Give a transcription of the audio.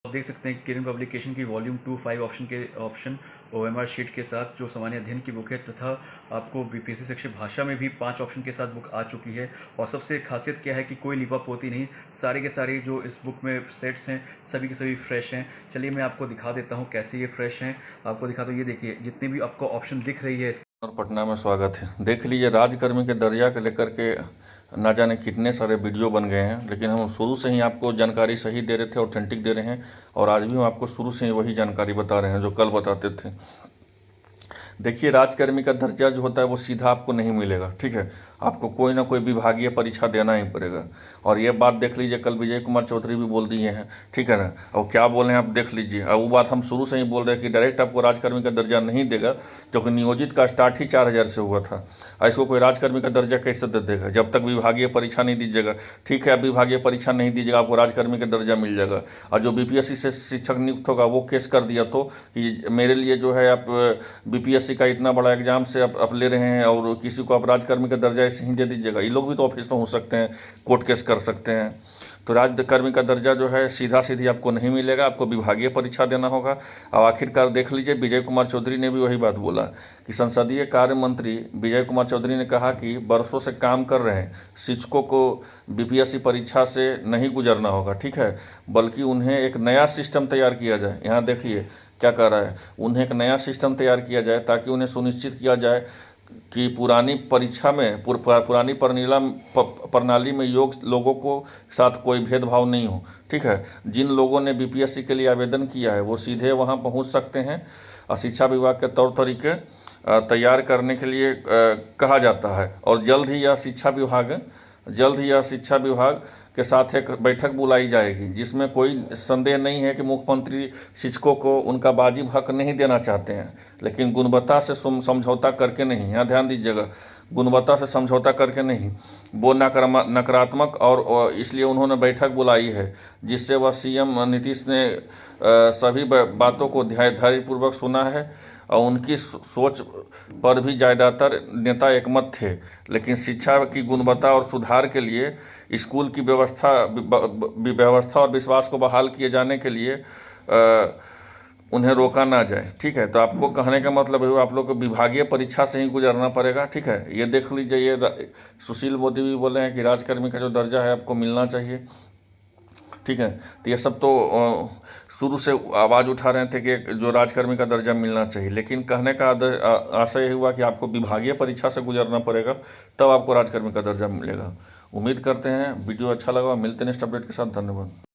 आप देख सकते हैं किरण पब्लिकेशन की वॉल्यूम 2 5 ऑप्शन ओएमआर शीट के साथ जो सामान्य अध्ययन की बुक है, तथा आपको बीपीएससी शिक्षक भाषा में भी 5 ऑप्शन के साथ बुक आ चुकी है। और सबसे खासियत क्या है कि कोई लिपापोती नहीं, सारे के सारे जो इस बुक में सेट्स हैं सभी के सभी फ्रेश हैं। चलिए मैं आपको दिखा देता हूँ कैसे ये फ्रेश हैं। आपको दिखाता हूँ, ये देखिए जितने भी आपको ऑप्शन दिख रही है। और पटना में स्वागत है। देख लीजिए, राजकर्मी के दर्जा को लेकर के ना जाने कितने सारे वीडियो बन गए हैं, लेकिन हम शुरू से ही आपको जानकारी सही दे रहे थे, ऑथेंटिक दे रहे हैं। और आज भी हम आपको शुरू से ही वही जानकारी बता रहे हैं जो कल बताते थे। देखिए, राजकर्मी का दर्जा जो होता है वो सीधा आपको नहीं मिलेगा, ठीक है। आपको कोई ना कोई विभागीय परीक्षा देना ही पड़ेगा। और ये बात देख लीजिए, कल विजय कुमार चौधरी भी बोल दिए हैं, ठीक है ना। और क्या बोले हैं आप देख लीजिए। और वो बात हम शुरू से ही बोल रहे हैं कि डायरेक्ट आपको राजकर्मी का दर्जा नहीं देगा, क्योंकि नियोजित का स्टार्ट ही 4,000 से हुआ था। इसको कोई राजकर्मी का दर्जा कैसे दे देगा जब तक विभागीय परीक्षा नहीं दीजिएगा। ठीक है, आप विभागीय परीक्षा नहीं दीजिएगा, आपको राजकर्मी का दर्जा मिल जाएगा। और जो बीपीएससी से शिक्षक नियुक्त होगा वो केस कर दिया तो कि मेरे लिए जो है आप बीपीएससी का इतना बड़ा एग्जाम से आप ले रहे हैं और किसी को आप राजकर्मी का दर्जा ऐसे ही दे दीजिएगा। ये लोग भी तो ऑफिस में हो सकते हैं, कोर्ट केस कर सकते हैं। तो राजकर्मी का दर्जा जो है सीधा सीधी आपको नहीं मिलेगा, आपको विभागीय परीक्षा देना होगा। और आखिरकार देख लीजिए, विजय कुमार चौधरी ने भी वही बात बोला कि संसदीय कार्य मंत्री विजय कुमार चौधरी ने कहा कि वर्षों से काम कर रहे हैं शिक्षकों को बीपीएससी परीक्षा से नहीं गुजरना होगा, ठीक है, बल्कि उन्हें एक नया सिस्टम तैयार किया जाए। यहाँ देखिए क्या कह रहा है, उन्हें एक नया सिस्टम तैयार किया जाए ताकि उन्हें सुनिश्चित किया जाए कि पुरानी परीक्षा में पुरानी प्रणाली में योग लोगों को साथ कोई भेदभाव नहीं हो, ठीक है। जिन लोगों ने बीपीएससी के लिए आवेदन किया है वो सीधे वहां पहुंच सकते हैं। और शिक्षा विभाग के तौर तरीके तैयार करने के लिए कहा जाता है। और जल्द ही यह शिक्षा विभाग के साथ एक बैठक बुलाई जाएगी, जिसमें कोई संदेह नहीं है कि मुख्यमंत्री शिक्षकों को उनका वाजिब हक नहीं देना चाहते हैं, लेकिन गुणवत्ता से समझौता करके नहीं। यहाँ ध्यान दीजिएगा, गुणवत्ता से समझौता करके नहीं, वो नकारात्मक। और इसलिए उन्होंने बैठक बुलाई है जिससे वह सीएम नीतीश ने सभी बातों को धैर्यपूर्वक सुना है। और उनकी सोच पर भी ज़्यादातर नेता एकमत थे। लेकिन शिक्षा की गुणवत्ता और सुधार के लिए स्कूल की व्यवस्था और विश्वास को बहाल किए जाने के लिए उन्हें रोका ना जाए, ठीक है। तो आपको कहने का मतलब है आप लोग को विभागीय परीक्षा से ही गुजरना पड़ेगा, ठीक है। ये देख लीजिए, ये सुशील मोदी भी बोले हैं कि राजकर्मी का जो दर्जा है आपको मिलना चाहिए, ठीक है। तो ये सब तो शुरू से आवाज़ उठा रहे थे कि जो राजकर्मी का दर्जा मिलना चाहिए, लेकिन कहने का आशय ये हुआ कि आपको विभागीय परीक्षा से गुजरना पड़ेगा, तब आपको राजकर्मी का दर्जा मिलेगा। उम्मीद करते हैं वीडियो अच्छा लगा। मिलते हैं नेक्स्ट अपडेट के साथ। धन्यवाद।